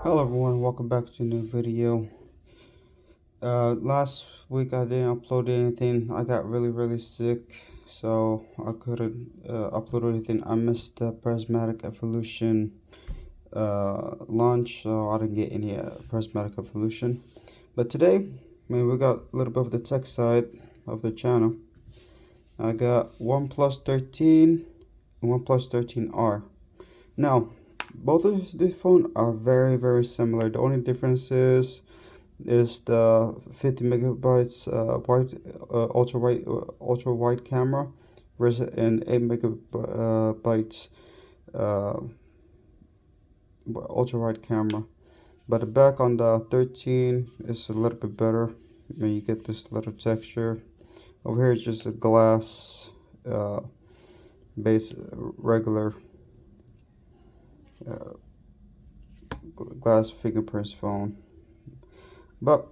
Hello everyone, welcome back to a new video. Last week I didn't upload anything. I got really sick, so I couldn't upload anything. I missed the Prismatic Evolution launch, so I didn't get any Prismatic Evolution. But today, we got a little bit of the tech side of the channel. I got OnePlus 13 and OnePlus 13R. Now, both of these phones are very similar. The only difference is the 50 megabytes ultra wide camera versus an 8 megabytes ultra wide camera. But the back on the 13 is a little bit better. You get this little texture. Over here is just a glass base regular glass fingerprints phone. But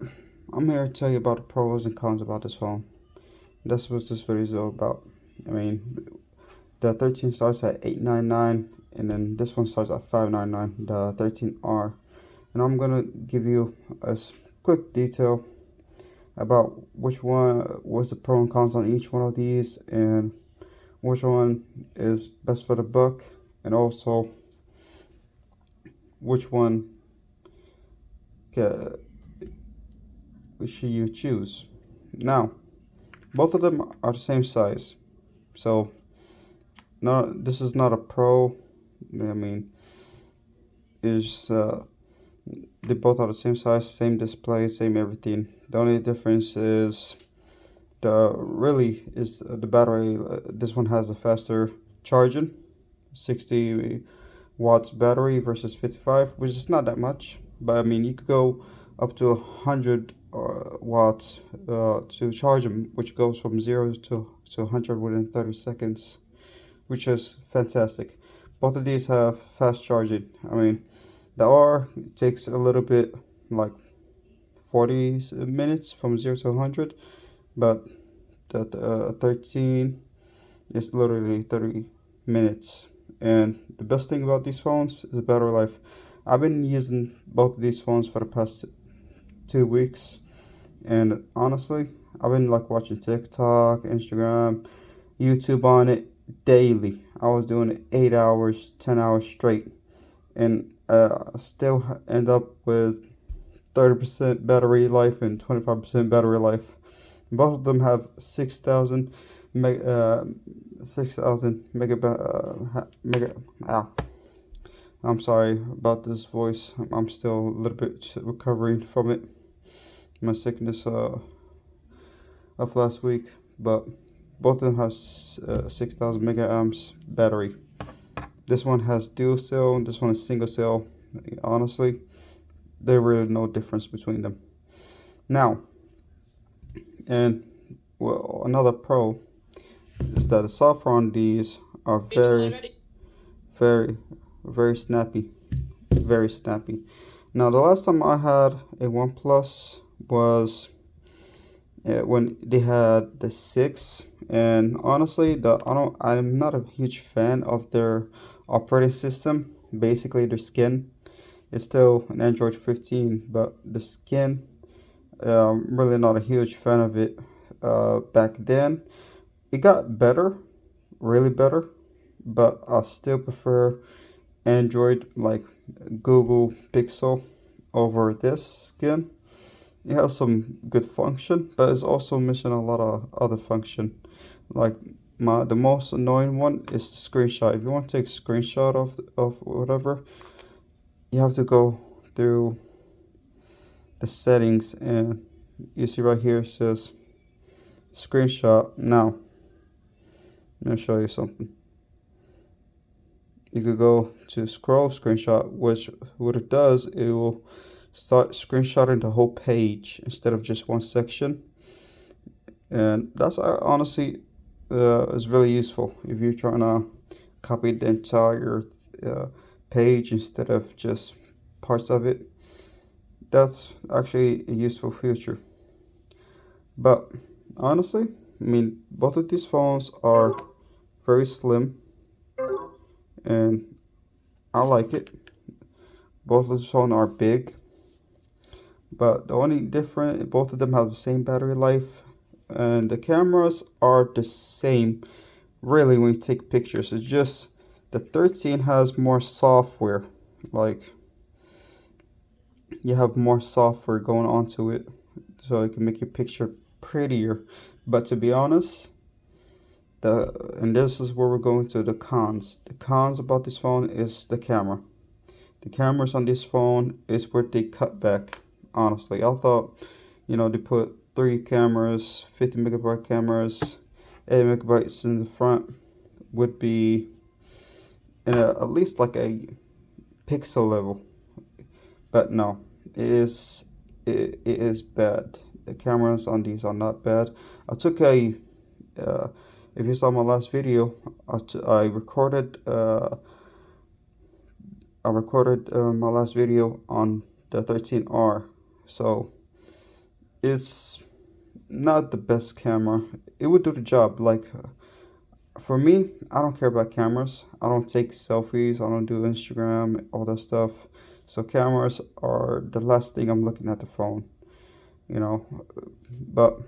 I'm here to tell you about the pros and cons about this phone. That's what this video is all about. The 13 starts at $899, and then this one starts at $599, the 13R. And I'm gonna give you a quick detail about which one was the pro and cons on each one of these, and which one is best for the buck, and also which one should you choose. Now, both of them are the same size, so no, this is not a pro. Is they both are the same size, same display, same everything. The only difference is the battery. This one has a faster charging, 60 watts battery versus 55, which is not that much, but you could go up to 100 watts to charge them, which goes from 0 to 100 within 30 seconds, which is fantastic. Both of these have fast charging. The R takes a little bit, like 40 minutes from 0 to 100, but the 13 is literally 30 minutes. And the best thing about these phones is the battery life. I've been using both of these phones for the past 2 weeks, and honestly, I've been watching TikTok, Instagram, YouTube on it daily. I was doing it 8 hours, 10 hours straight, and still end up with 30% battery life and 25% battery life. Both of them have 6,000 I'm sorry about this voice. I'm still a little bit recovering from it, my sickness of last week. But both of them have 6,000 megaamps battery. This one has dual cell, and this one is single cell. Honestly, there really no difference between them. Now, and well, another pro is that the software on these are very snappy, very snappy. Now, the last time I had a OnePlus was when they had the 6, and honestly, I'm not a huge fan of their operating system. Basically, their skin is still an Android 15, but the skin, really not a huge fan of it. Back then, it got better, really better, but I still prefer Android, like Google Pixel, over this skin. It has some good function, but it's also missing a lot of other function. Like the most annoying one is the screenshot. If you want to take a screenshot of whatever, you have to go through the settings, and you see right here it says screenshot. Now, let me show you something. You could go to scroll screenshot, which what it does, it will start screenshotting the whole page instead of just one section. And that's honestly is really useful if you're trying to copy the entire page instead of just parts of it. That's actually a useful feature. But honestly, both of these phones are very slim, and I like it. Both of the phones are big, but the only different, both of them have the same battery life, and the cameras are the same. Really, when you take pictures, it's just the 13 has more software. Like, you have more software going onto it, so it can make your picture prettier. But to be honest, and this is where we're going to the cons. The cons about this phone is the camera. The cameras on this phone is where they cut back. Honestly, I thought, they put 3 cameras, 50 megabyte cameras, 8 megabytes in the front would be at least like a pixel level. But no, it is bad. The cameras on these are not bad. I took a if you saw my last video, I recorded my last video on the 13R. So it's not the best camera. It would do the job. Like, for me, I don't care about cameras. I don't take selfies. I don't do Instagram, all that stuff. So cameras are the last thing I'm looking at the phone, But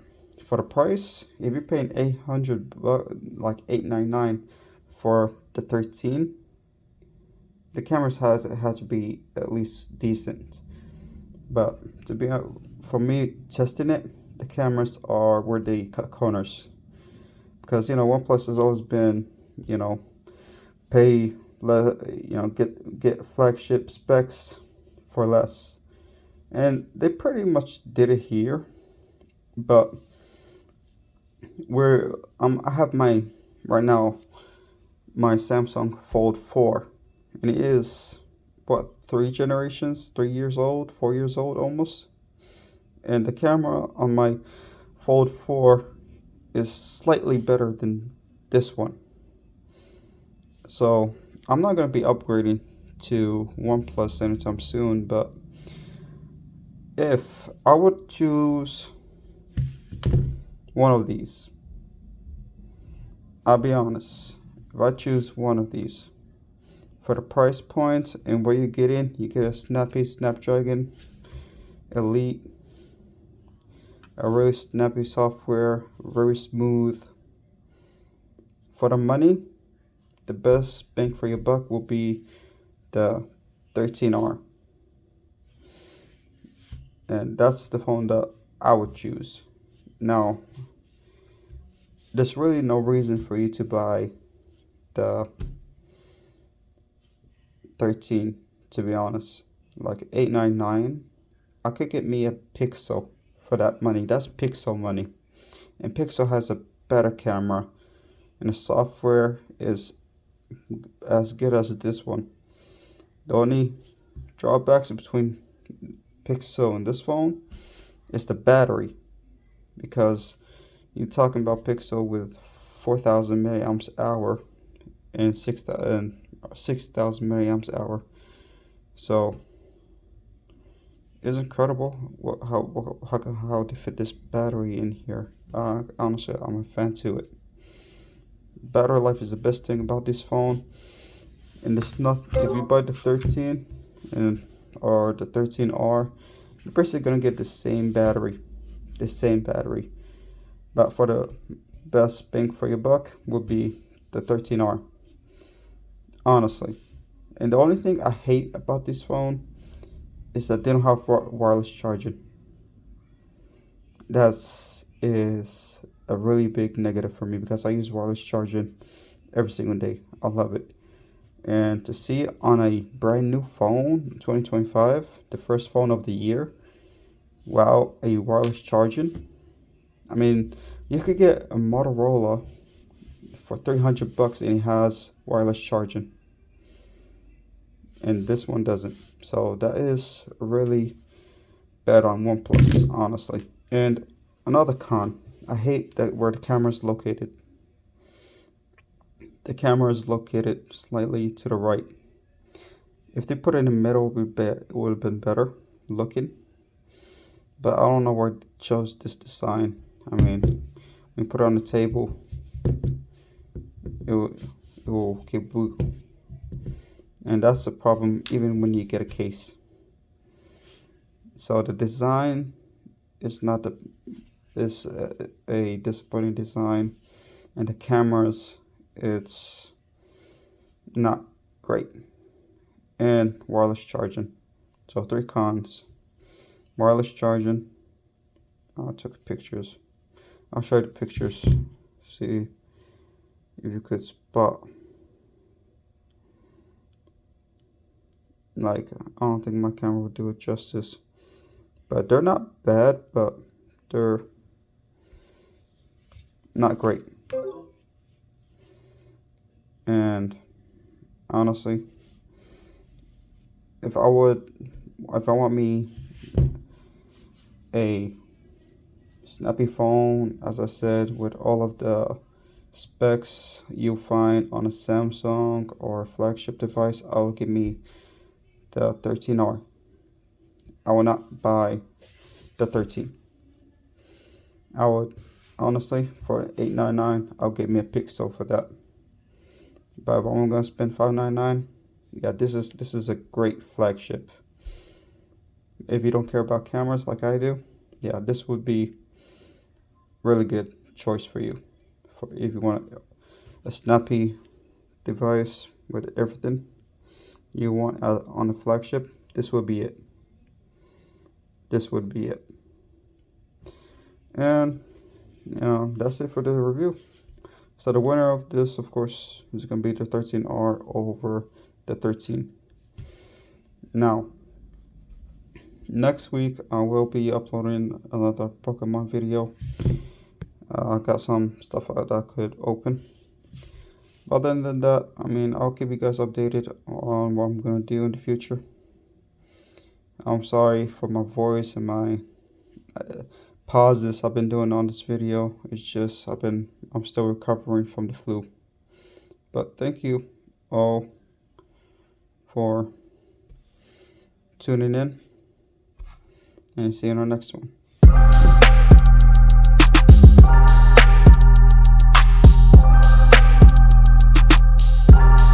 for the price, if you're paying 800, like 899 for the 13, the cameras had to be at least decent. But for me, testing it, the cameras are where they cut corners. Because OnePlus has always been, pay get flagship specs for less, and they pretty much did it here. But I have right now my Samsung Fold 4, and it is what, 3 years old, 4 years old almost, and the camera on my Fold 4 is slightly better than this one. So I'm not going to be upgrading to OnePlus anytime soon, but if I would choose one of these, I'll be honest, if I choose one of these, for the price point and what you get a snappy Snapdragon Elite, a really snappy software, very smooth. For the money, the best bang for your buck will be the 13R. And that's the phone that I would choose. Now, there's really no reason for you to buy the 13, to be honest. Like $899, I could get me a Pixel for that money. That's Pixel money. And Pixel has a better camera, and the software is as good as this one. The only drawbacks between Pixel and this phone is the battery, because you're talking about Pixel with 4,000 milliamps hour and 6,000 milliamps hour. So it's incredible how they fit this battery in here. Honestly, I'm a fan to it. Battery life is the best thing about this phone, and it's not, if you buy the 13 or the 13R, you're basically gonna get the same battery. But for the best bang for your buck would be the 13R, honestly. And the only thing I hate about this phone is that they don't have wireless charging. That is a really big negative for me, because I use wireless charging every single day. I love it. And to see it on a brand new phone, 2025, the first phone of the year, without a wireless charging. I mean, you could get a Motorola for $300 and it has wireless charging, and this one doesn't. So that is really bad on OnePlus, honestly. And another con, I hate that where the camera is located. The camera is located slightly to the right. If they put it in the middle, it would have been better looking. But I don't know why they chose this design. I mean, we put it on the table. it will keep wiggle. And that's the problem even when you get a case. So the design is not the is a disappointing design, and the cameras, it's not great. And wireless charging. So 3 cons. Wireless charging. I took pictures. I'll show you the pictures. See if you could spot. Like, I don't think my camera would do it justice. But they're not bad, but they're not great. And honestly, if I want me a snappy phone, as I said, with all of the specs you find on a Samsung or a flagship device, I will give me the 13R. I will not buy the 13. I would honestly, for $899, I'll get me a Pixel for that. But if I'm gonna spend $599, yeah, this is a great flagship. If you don't care about cameras like I do, yeah, this would be really good choice for you. For if you want a snappy device with everything you want on a flagship, this would be it. This would be it. And that's it for the review. So the winner of this, of course, is going to be the 13R over the 13. Now, next week I will be uploading another Pokemon video. I got some stuff that I could open. Other than that, I mean, I'll keep you guys updated on what I'm going to do in the future. I'm sorry for my voice and my pauses I've been doing on this video. It's just I'm still recovering from the flu. But thank you all for tuning in, and see you in our next one.